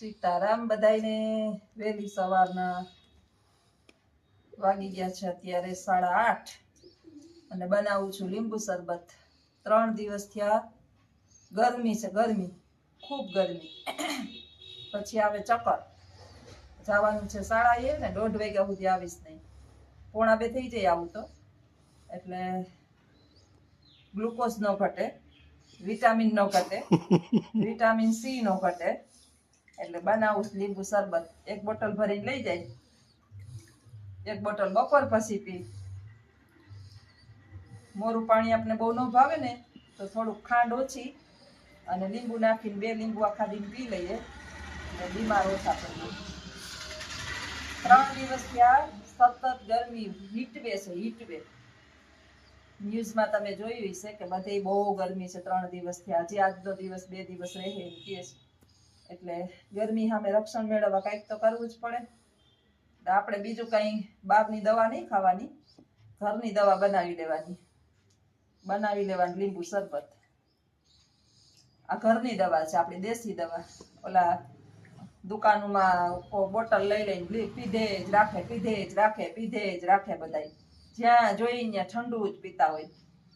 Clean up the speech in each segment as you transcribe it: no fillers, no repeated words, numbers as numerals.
સીતારામ બધાયને વહેલી સવારના વાગી ગયા છે અત્યારે 8:30 અને બનાવું છું લીંબુ શરબત 3 દિવસ થયા ગરમી છે ગરમી ખૂબ ગરમી પછી આવે ચક્કર જવાનું છે 1:30 ને 1:30 વાગ્યા સુધી આવીશ નહીં 1:45 થઈ જાય આવું તો એટલે ગ્લુકોઝ ન ઘટે વિટામિન ન ઘટે વિટામિન સી ન ઘટે એટલે બનાવું લીંબુ શરબત 1 બોટલ ભરીને લઈ જાય 1 બોટલ બપોર પછી પી મોરું પાણી આપણે બહુ ન ભાવે ને તો થોડુંક ખાંડ ઓછી અને લીંબુ નાખીને 2 લીંબુ આખા દિન પી લઈએ એટલે બીમાર ઓછા પડીએ 3 દિવસ ત્યાં સતત ગરમી હીટવે છે હીટવે ન્યૂઝમાં તમે જોયું હશે કે બધે બહુ ગરમી છે 3 દિવસથી આજે આજનો દિવસ 2 દિવસ રહે એમ કહે છે એટલે ગરમી સામે રક્ષણ મેળવવા કંઈક તો કરવું જ પડે આપણે બીજું કંઈ બહારની દવા નહીં ખાવાની ઘરની દવા બનાવી લેવાની લીંબુ શરબત આ ઘરની દવા છે આપણી દેશી દવા ઓલા દુકાનોમાં બોટલ લઈ લઈને પીધે જ રાખે બધાય જ્યાં જોઈ ત્યાં ઠંડુ જ પીતા હોય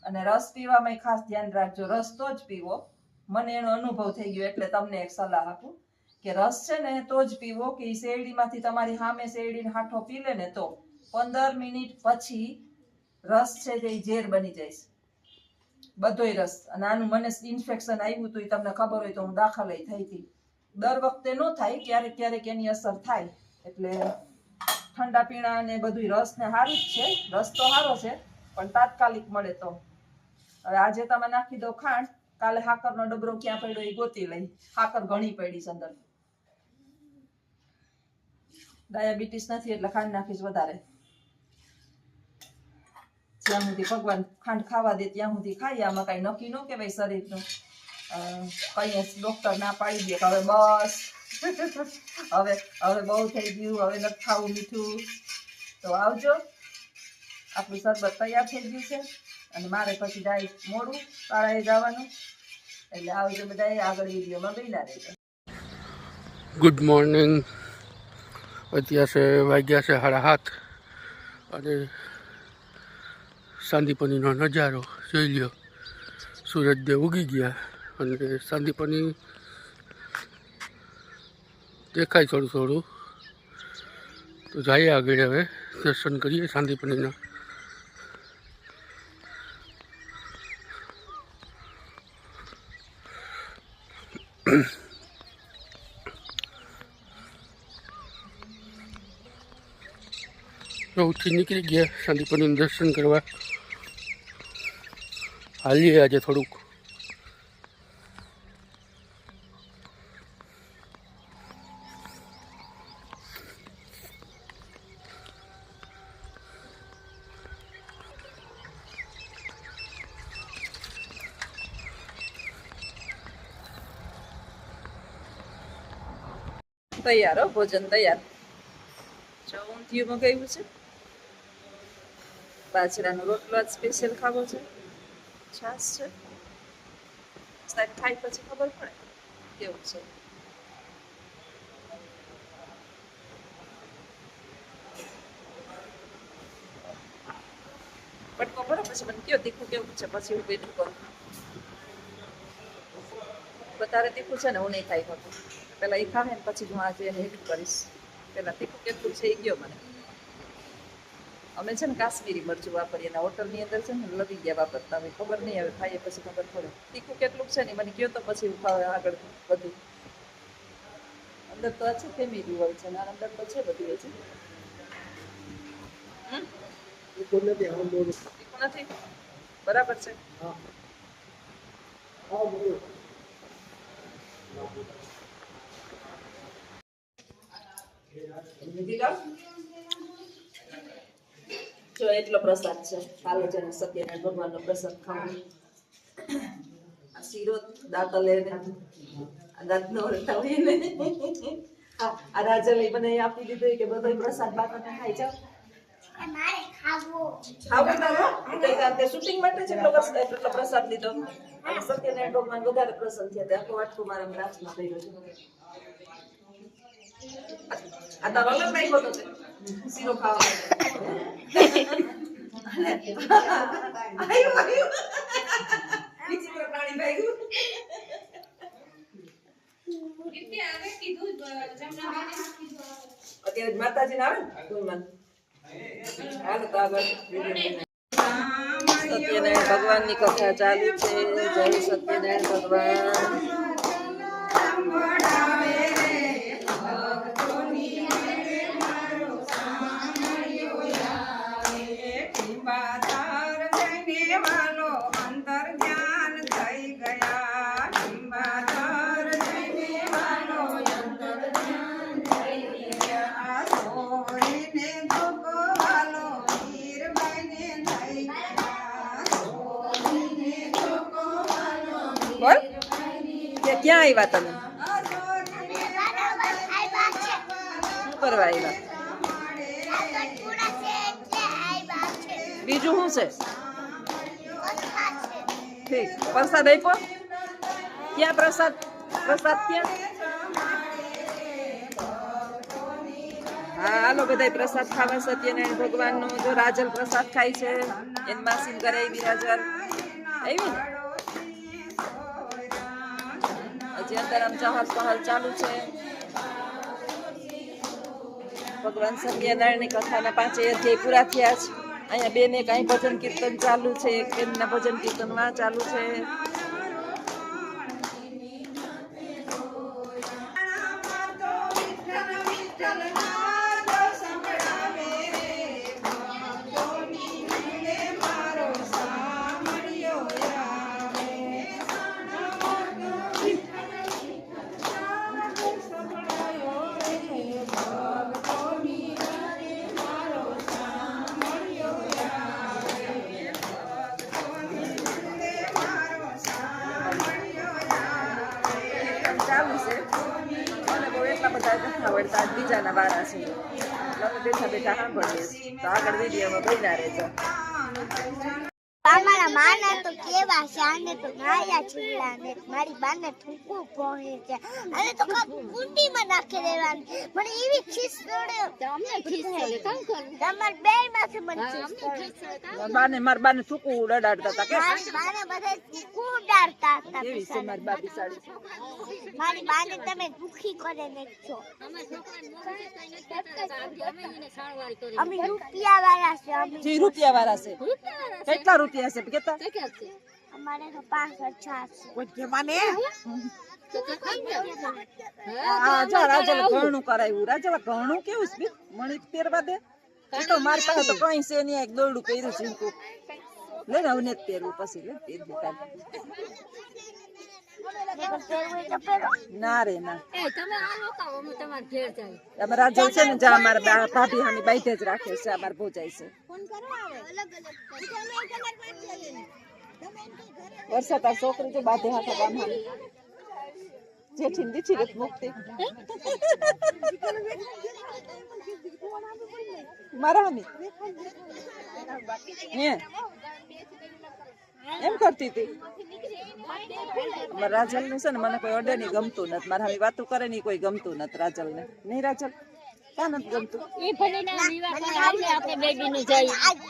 અને રસ પીવામાં ખાસ ધ્યાન રાખજો રસ તો જ પીવો મને એનો અનુભવ થઈ ગયો એટલે તમને એક સલાહ આપું કે રસ છે ને તો જ પીવો કે શેરડીમાંથી તમારી સામે શેરડીનો હાઠો પી લે ને તો 15 મિનિટ પછી રસ છે જે ઝેર બની જાય બધોય રસ અને આનું મને ઇન્ફેક્શન આવ્યું હતું એ તમને ખબર હોય તો હું દાખલ થઈ હતી દર વખતે ન થાય ક્યારેક એની અસર થાય એટલે ઠંડા પીણા ને બધું રસ ને સારું જ છે રસ તો સારો છે પણ તાત્કાલિક મળે તો હવે આજે તમે નાખી દો ખાંડ કાલે સાકરનો ડબરો ક્યાં પડ્યો એ ગોતી લઈ સાકર ઘણી પડી છે અંદર ડાયાબિટીસ નથી એટલે ખાંડ નાખીશ વધારે જ્યાં સુધી ભગવાન ખાંડ ખાવા દે ત્યાં સુધી ખાઈએ આમાં કઈ નક્કી ન કહેવાય શરીરનું કઈ ડોક્ટર ના પાડી દે કે હવે બસ હવે બહુ થઈ ગયું હવે નથી ખાવું મીઠું તો આવજો આપણું શરબત તૈયાર થઈ ગયું છે અને મારે પછી જાય મોડું શાળાએ જવાનું એટલે આવજો બધા આગળ વિડીયોમાં બન્યા રહેજો ગુડ મોર્નિંગ અત્યારે વાગ્યા છે 7:30 અને સાંદીપનીનો નજારો જોઈ લ્યો સૂરજદેવ ઉગી ગયા અને સાંદીપની દેખાય થોડું તો જઈએ આગળ હવે દર્શન કરીએ સાંદીપનીના ઉઠી નીકળી ગયા સાંદીપનીનું દર્શન કરવા હાલીએ આજે થોડુંક તૈયાર હો ભોજન તૈયાર ઊંધિયું મગાવ્યું છે બાજરાનો રોટલો જ સ્પેશિયલ ખાવો છે છાશ છે સાહેબ ખાઈ પછી ખબર પડે કેવું છે પટકો ભરો પછી મને કયો તીખું કેવું છે પછી હું બેઠું કરું વધારે તીખું છે ને હું નહીં ખાઈ શકું પેલા એ ખાવે ને પછી હું આજે હેઠું કરીશ પેલા તીખું કેટલું છે એ ગયો મને અમે છે ને કાશ્મીરી મરચું વાપરીએ અને હોટલની અંદર છે ને લવી ગયા વાપરતા હોય ખબર નહીં હવે ખાઈએ પછી ખબર પડે તીખું કેટલું છે ને મને કયો તો પછી હું ખાવે આગળ બધું અંદર તો છે ફેમિલી હોય છે અને અંદર તો છે બધું હોય છે તીખું નથી બરાબર છે જો એટલો પ્રસાદ છે કાલે છે સત્યનારાયણ ભગવાનનો પ્રસાદ ખાવાનો આ શીરો દાંતલે દાંત નો રખતા હોય ને આ રાજલે મને આપી દીધું કે બધો પ્રસાદ બાપાને ખાઈ જાવ આવું તારો તે શૂટિંગ માટે જેટલો પ્રસાદ લીધો અને સત્યનારાયણ ભગવાન વધારે પ્રસન્ન થયા તે આખો વાટકો મારા ગ્લાસમાં કર્યો છે આ તારો અલગ નાખ્યો તો શીરો ખાવા આયો વિચિત્ર પ્રાણી ભાગ્યું અત્યારે માતાજી આવે ને ધૂનમાં હાલો તો આગળ સત્યનારાયણ ભગવાન ની કથા ચાલુ છે જય સત્યનારાયણ ભગવાન બોલ કે ક્યાં આવ્યા તમે શું કરવા આવ્યા બીજું શું છે ઠીક પ્રસાદ આપ્યો ક્યાં પ્રસાદ ક્યાં હા હાલો બધા પ્રસાદ ખાવા સત્યનારાયણ ભગવાન નો જો રાજલ પ્રસાદ ખાય છે એન માસીન ઘરે આવી રાજલ આવી ને હજી અંદર આમ ચહલ પહલ ચાલુ છે ભગવાન સત્યનારાયણ ની કથાના 5 અધ્યાય પૂરા થયા છે અહીંયા બેને કઈ ભજન કીર્તન ચાલુ છે બેનના ભજન કીર્તન માં ચાલુ છે ચાલુ છે અને બહુ એટલા બધા નથી આવડતા બીજાના વારા છે અમે બેઠા બેઠા સાંભળીએ તો આગળ વિડીયોમાં બન્યા રહેજો મારા માને તો કેવા છે આને તો નાયા છીલા ને મારી બાને થૂકું પોહે છે અને તો કુંડીમાં નાખી દેવાની મને એવી ખીસ પડે તમને ખીસ પડે કામ કર તમાર બેય માંથી મને ખીસ પડે માર બાને થૂકું ઉડાડતા હતા કે બાને બધા થૂકું ઉડાડતા હતા કેવી છે મારી બા બિસાડી મારી બાને તમે દુખી કરે નાખો અમે રૂપિયા વાળા છે અમે જે રૂપિયા વાળા છે કેટલા રૂપિયા છે કેતા અમારે તો 5 6 છે કોઈ કે માને હા જા રાજલ ઘણું કરાવ્યું રાજલ ઘણું કેવું છે મણી પહેરવા દે એ તો મારી પાસે તો કઈ છે નહીં એક દોરડું પહેર્યું છે ઇનકો લે ને હવે પહેરવું પછી લે પહેર દે કાલ ના રે ના અમે રાજલ છે ને જા અમારા ભાભી હાની બાઈતે જ રાખે છે અમાર ભોજાય છે વરસાદ આ છોકરી તો બાધે હાથા ગામ હાલી જેઠી દીઠી રત મુક્તિ મારા હમી હે એમ કરતી હતી રાજલ નું છે ને મને કોઈ ઓર્ડર નહીં ગમતું નથી મારા હમી વાતો કરે નહીં કોઈ ગમતું નથી રાજલ ને નહીં રાજલ ક્યાં નથી ગમતું એ ભલે ના વિવાહ પર આવલે આપણે બેબી નું જઈ હાલો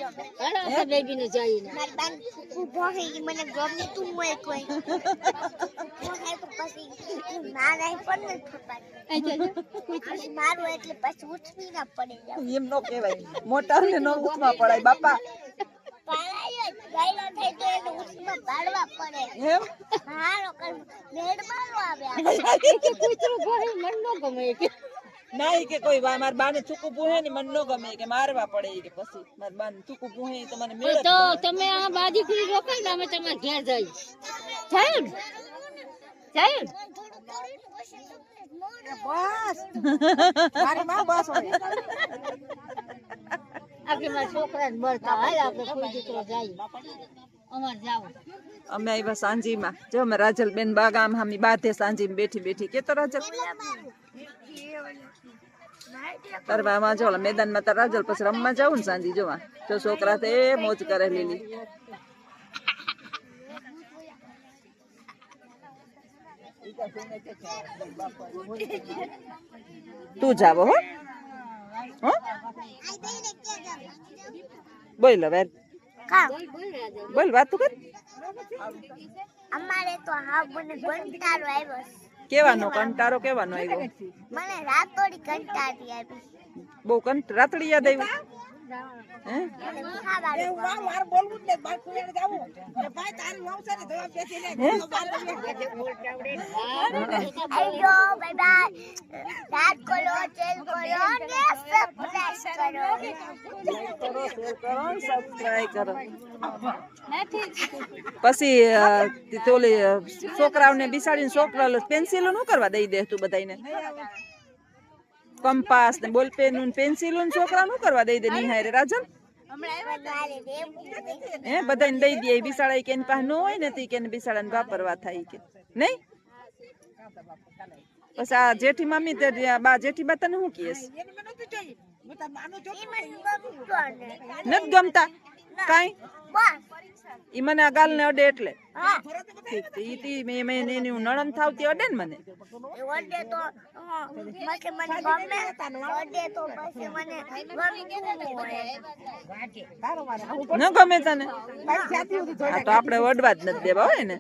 આપણે બેબી નું જઈ ને મારી બાન ઉભો હે મને ગમતું હોય કોઈ પોહે તો પછી મારા પણ ન થપાય મારું એટલે પછી ઉઠવી ના પડે એમ નો કહેવાય મોટા ને નો ઉઠવા પડાય બાપા પાળાય ગાયલા થઈ તો એને ઉઠમાં પાડવા પડે એમ હારો કર મેડ મારો આવે કે કૂતરું ભરે મન નો ગમે કે ના કે કોઈ માર બાને થૂકું પૂહે ને મને નો ગમે કે મારવા પડે કે પછી માર બાને થૂકું પૂહે તો મને મેળ તો તમે આ બાજી કરી રોકાઈ ને અમે તમાર ઘેર જઈ જાય બસ મારી માં બસ હોય આપણે મારા છોકરાને મળતા હાલ આપણે કોઈ દીકરો જાય અમાર જાવ અમે આવ્યા સાંજીમાં જો અમે રાજલ બેન બાગામ હામી બાધે સાંજીમાં બેઠી બેઠી કે તો રાજલ તરવામાં જો ઓલા મેદાનમાં તાર રાજલ પછી રમવા જાવું ને સાંજે જોવા જો છોકરા તે મોજ કરે લીલી. તું જાવો હો હો બોલ હવે કા બોલ વાત તું કર. અમારે તો હા મને કંટાળો આવ્યો છે. કેવાનો કંટારો કેવાનો આવ્યો? મને રાતોડી કંટાળી આવી. બહુ રાતડી યાદ આવ્યું હે? મને ખાવાનું આઈજો બાય બાય. લાઈક કરો, શેર કરો અને સબસ્ક્રાઇબ કરો. પછી તોલી છોકરાઓને બિસાડીને છોકરા પેન્સિલો નું કરવા દઈ દે તું બધાને. કંપાસ ને બોલપેન ને પેન્સિલો ને છોકરા નું કરવા દઈ દે નિહારે રાજન હે બધાને દઈ દે. બિસાડા કે એની પાસે ન હોય ને કે બિસાડાને વાપરવા થાય કે નહીં. પછી આ જેઠી મામી તે બા જેઠી બા તને શું કહેશ? નથી ગમતા કાઈ? ઈ મને આ ગાલ ને અડે એટલે ઠીક મેં એની નણંદ થાવતી અડે ને મને ન ગમે તને તો આપડે વડવા જ નથી દેવા હોય ને.